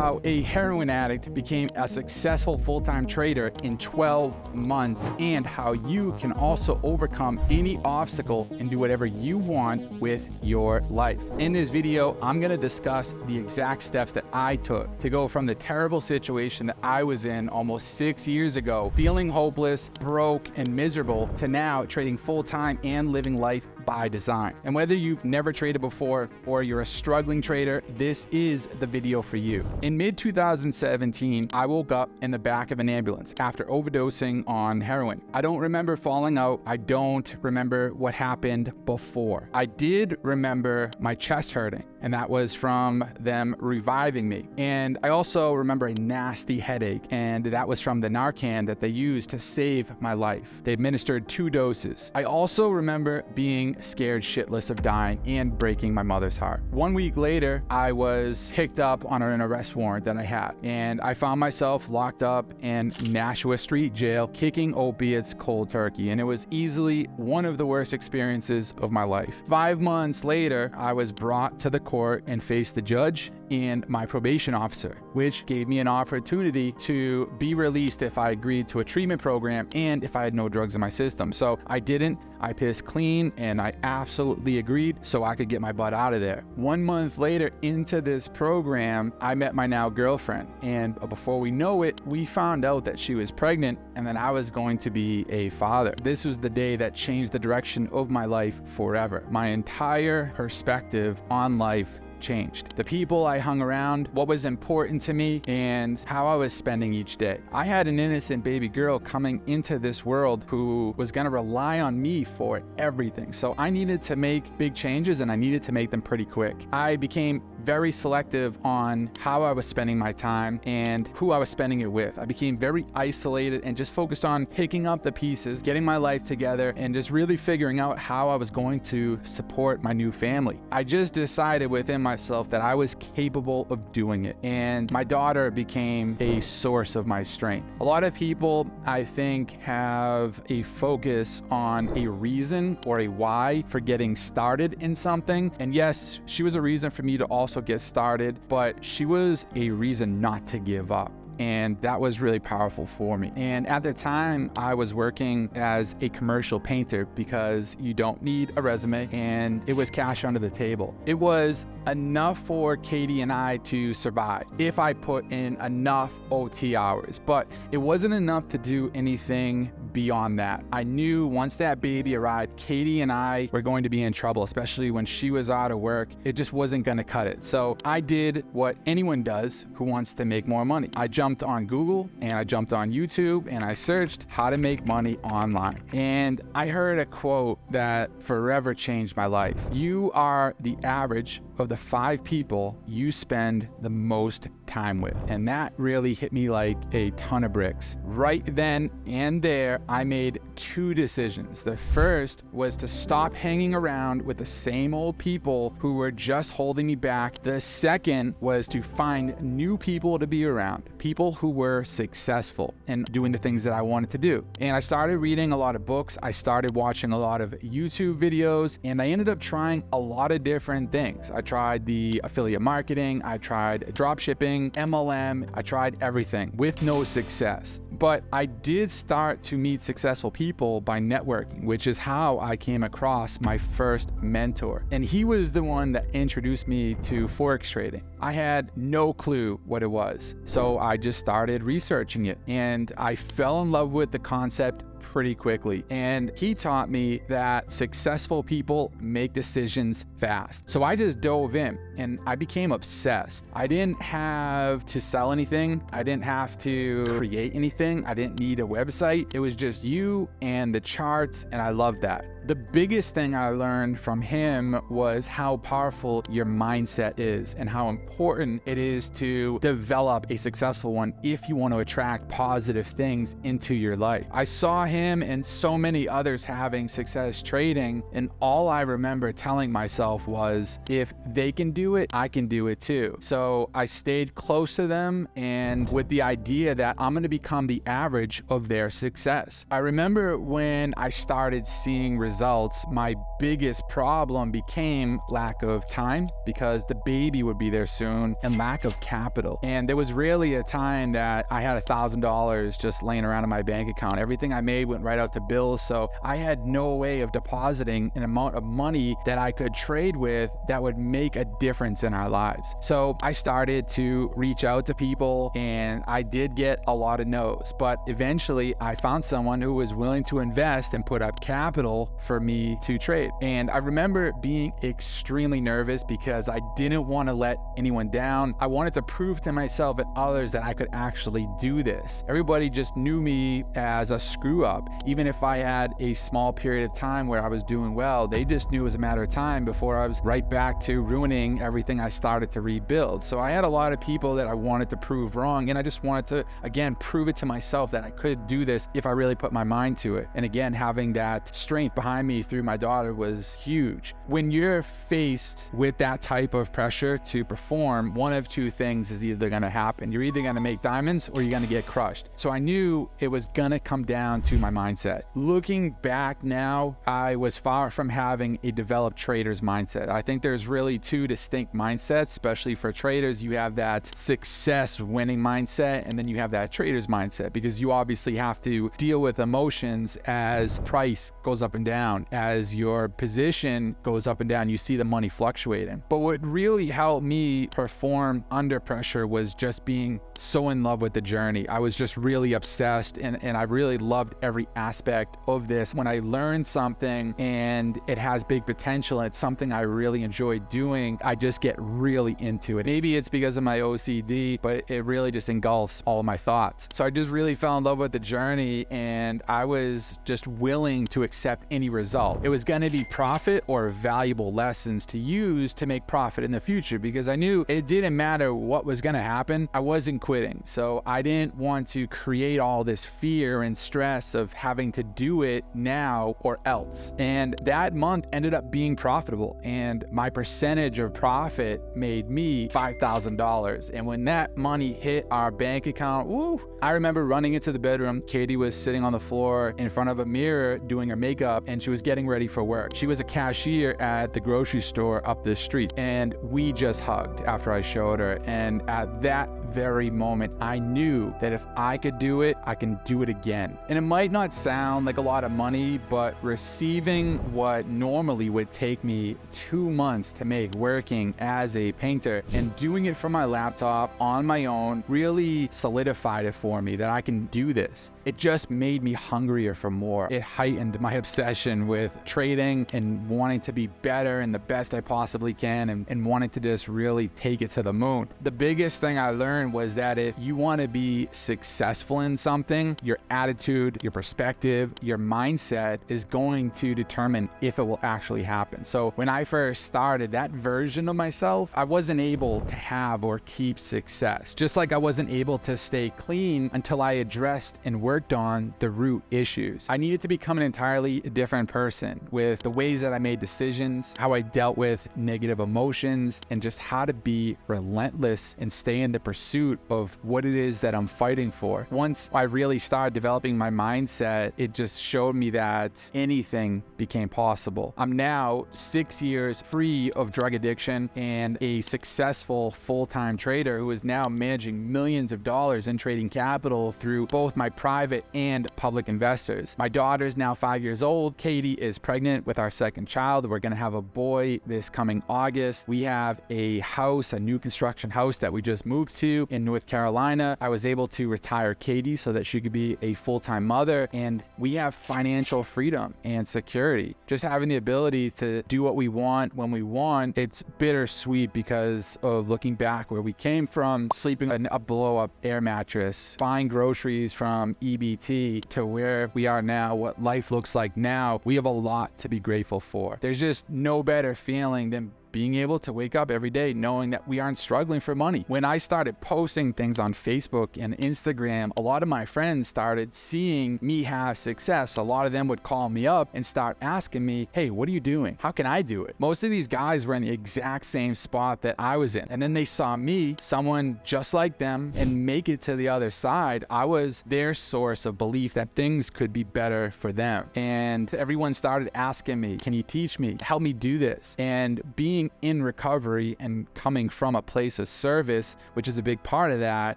how a heroin addict became a successful full-time trader in 12 months and how you can also overcome any obstacle and do whatever you want with your life. In this video, I'm going to discuss the exact steps that I took to go from the terrible situation that I was in almost 6 years ago, feeling hopeless, broke, and miserable, to now trading full-time and living life by design. And whether you've never traded before or you're a struggling trader, this is the video for you. In mid-2017, I woke up in the back of an ambulance after overdosing on heroin. I don't remember falling out. I don't remember what happened before. I did remember my chest hurting, and that was from them reviving me. And I also remember a nasty headache, and that was from the Narcan that they used to save my life. They administered 2 doses. I also remember being scared shitless of dying and breaking my mother's heart. 1 week later, I was picked up on an arrest warrant that I had, and I found myself locked up in Nashua Street Jail, kicking opiates cold turkey, and it was easily one of the worst experiences of my life. 5 months later, I was brought to the court and faced the judge and my probation officer, which gave me an opportunity to be released if I agreed to a treatment program and if I had no drugs in my system. So I didn't. I pissed clean and I absolutely agreed so I could get my butt out of there. 1 month later into this program, I met my now girlfriend, and before we know it, we found out that she was pregnant and that I was going to be a father. This was the day that changed the direction of my life forever. My entire perspective on life changed. The people I hung around, what was important to me, and how I was spending each day. I had an innocent baby girl coming into this world who was going to rely on me for everything. So I needed to make big changes, and I needed to make them pretty quick. I became very selective on how I was spending my time and who I was spending it with. I became very isolated and just focused on picking up the pieces, getting my life together, and just really figuring out how I was going to support my new family. I just decided within myself that I was capable of doing it, and my daughter became a source of my strength. A lot of people, I think, have a focus on a reason or a why for getting started in something, and yes, she was a reason for me to also get started, but she was a reason not to give up. And that was really powerful for me. And at the time, I was working as a commercial painter because you don't need a resume, and it was cash under the table. It was enough for Katie and I to survive if I put in enough OT hours, but it wasn't enough to do anything beyond that. I knew once that baby arrived, Katie and I were going to be in trouble, especially when she was out of work. It just wasn't going to cut it. So I did what anyone does who wants to make more money. I jumped on Google and I jumped on YouTube and I searched how to make money online. And I heard a quote that forever changed my life. You are the average of the 5 people you spend the most time with. And that really hit me like a ton of bricks. Right then and there, I made 2 decisions. The first was to stop hanging around with the same old people who were just holding me back. The second was to find new people to be around, people who were successful and doing the things that I wanted to do. And I started reading a lot of books. I started watching a lot of YouTube videos, and I ended up trying a lot of different things. I tried the affiliate marketing, I tried drop shipping, MLM, I tried everything with no success. But I did start to meet successful people by networking, which is how I came across my first mentor. And he was the one that introduced me to Forex trading. I had no clue what it was, so I just started researching it, and I fell in love with the concept pretty quickly. And he taught me that successful people make decisions fast. So I just dove in and I became obsessed. I didn't have to sell anything. I didn't have to create anything. I didn't need a website. It was just you and the charts, and I loved that. The biggest thing I learned from him was how powerful your mindset is and how important it is to develop a successful one if you want to attract positive things into your life. I saw him and so many others having success trading, and all I remember telling myself was, if they can do it, I can do it too. So I stayed close to them, and with the idea that I'm going to become the average of their success. I remember when I started seeing results results, my biggest problem became lack of time, because the baby would be there soon, and lack of capital. And there was really a time that I had $1,000 just laying around in my bank account. Everything I made went right out to bills. So I had no way of depositing an amount of money that I could trade with that would make a difference in our lives. So I started to reach out to people, and I did get a lot of no's, but eventually I found someone who was willing to invest and put up capital for me to trade. And I remember being extremely nervous because I didn't want to let anyone down. I wanted to prove to myself and others that I could actually do this. Everybody just knew me as a screw up. Even if I had a small period of time where I was doing well, they just knew it was a matter of time before I was right back to ruining everything I started to rebuild. So I had a lot of people that I wanted to prove wrong, and I just wanted to, again, prove it to myself that I could do this if I really put my mind to it. And again, having that strength behind me through my daughter was huge. When you're faced with that type of pressure to perform, one of two things is either going to happen. You're either going to make diamonds or you're going to get crushed. So I knew it was going to come down to my mindset. Looking back now, I was far from having a developed trader's mindset. I think there's really two distinct mindsets, especially for traders. You have that success winning mindset, and then you have that trader's mindset, because you obviously have to deal with emotions as price goes up and down, as your position goes up and down, you see the money fluctuating. But what really helped me perform under pressure was just being so in love with the journey. I was just really obsessed, and I really loved every aspect of this. When I learned something and it has big potential and it's something I really enjoy doing, I just get really into it. Maybe it's because of my OCD, but it really just engulfs all of my thoughts. So I just really fell in love with the journey, and I was just willing to accept any result. It was going to be profit or valuable lessons to use to make profit in the future, because I knew it didn't matter what was going to happen. I wasn't quitting. So I didn't want to create all this fear and stress of having to do it now or else. And that month ended up being profitable, and my percentage of profit made me $5,000. And when that money hit our bank account, woo, I remember running into the bedroom. Katie was sitting on the floor in front of a mirror doing her makeup, and she was getting ready for work. She was a cashier at the grocery store up the street, and we just hugged after I showed her. And at that very moment, I knew that if I could do it, I can do it again. And it might not sound like a lot of money, but receiving what normally would take me 2 months to make working as a painter and doing it from my laptop on my own really solidified it for me that I can do this. It just made me hungrier for more. It heightened my obsession with trading and wanting to be better and the best I possibly can, and wanting to just really take it to the moon. The biggest thing I learned was that if you want to be successful in something, your attitude, your perspective, your mindset is going to determine if it will actually happen. So when I first started, that version of myself, I wasn't able to have or keep success. Just like I wasn't able to stay clean until I addressed and worked on the root issues. I needed to become an entirely different person with the ways that I made decisions, how I dealt with negative emotions, and just how to be relentless and stay in the pursuit of what it is that I'm fighting for. Once I really started developing my mindset, it just showed me that anything became possible. I'm now 6 years free of drug addiction and a successful full-time trader who is now managing millions of dollars in trading capital through both my private and public investors. My daughter is now 5 years old. Katie is pregnant with our second child. We're going to have a boy this coming August. We have a house, a new construction house that we just moved to in North Carolina. I was able to retire Katie so that she could be a full-time mother, and we have financial freedom and security. Just having the ability to do what we want when we want, it's bittersweet because of looking back where we came from, sleeping in a blow-up air mattress, buying groceries from EBT, to where we are now, what life looks like now. We have a lot to be grateful for. There's just no better feeling than being able to wake up every day knowing that we aren't struggling for money. When I started posting things on Facebook and Instagram, a lot of my friends started seeing me have success. A lot of them would call me up and start asking me, hey, what are you doing? How can I do it? Most of these guys were in the exact same spot that I was in. And then they saw me, someone just like them, and make it to the other side. I was their source of belief that things could be better for them. And everyone started asking me, can you teach me? Help me do this. And being in recovery and coming from a place of service, which is a big part of that,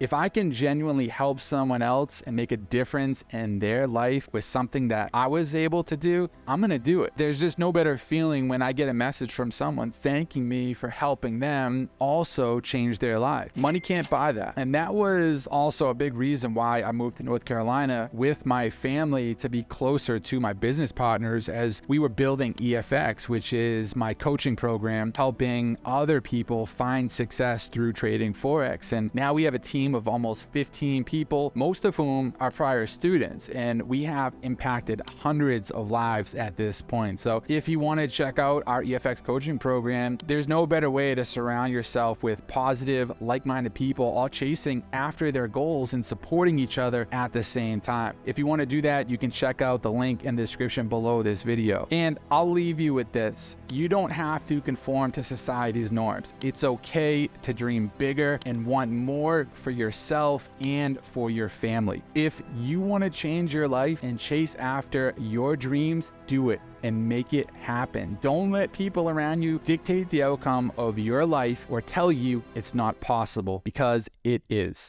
if I can genuinely help someone else and make a difference in their life with something that I was able to do, I'm gonna do it. There's just no better feeling when I get a message from someone thanking me for helping them also change their life. Money can't buy that. And that was also a big reason why I moved to North Carolina with my family, to be closer to my business partners as we were building EFX, which is my coaching program, helping other people find success through trading Forex. And now we have a team of almost 15 people, most of whom are prior students, and we have impacted hundreds of lives at this point. So if you want to check out our EFX coaching program, there's no better way to surround yourself with positive, like-minded people, all chasing after their goals and supporting each other at the same time. If you want to do that, you can check out the link in the description below this video. And I'll leave you with this. You don't have to conform to society's norms. It's okay to dream bigger and want more for yourself and for your family. If you want to change your life and chase after your dreams, do it and make it happen. Don't let people around you dictate the outcome of your life or tell you it's not possible, because it is.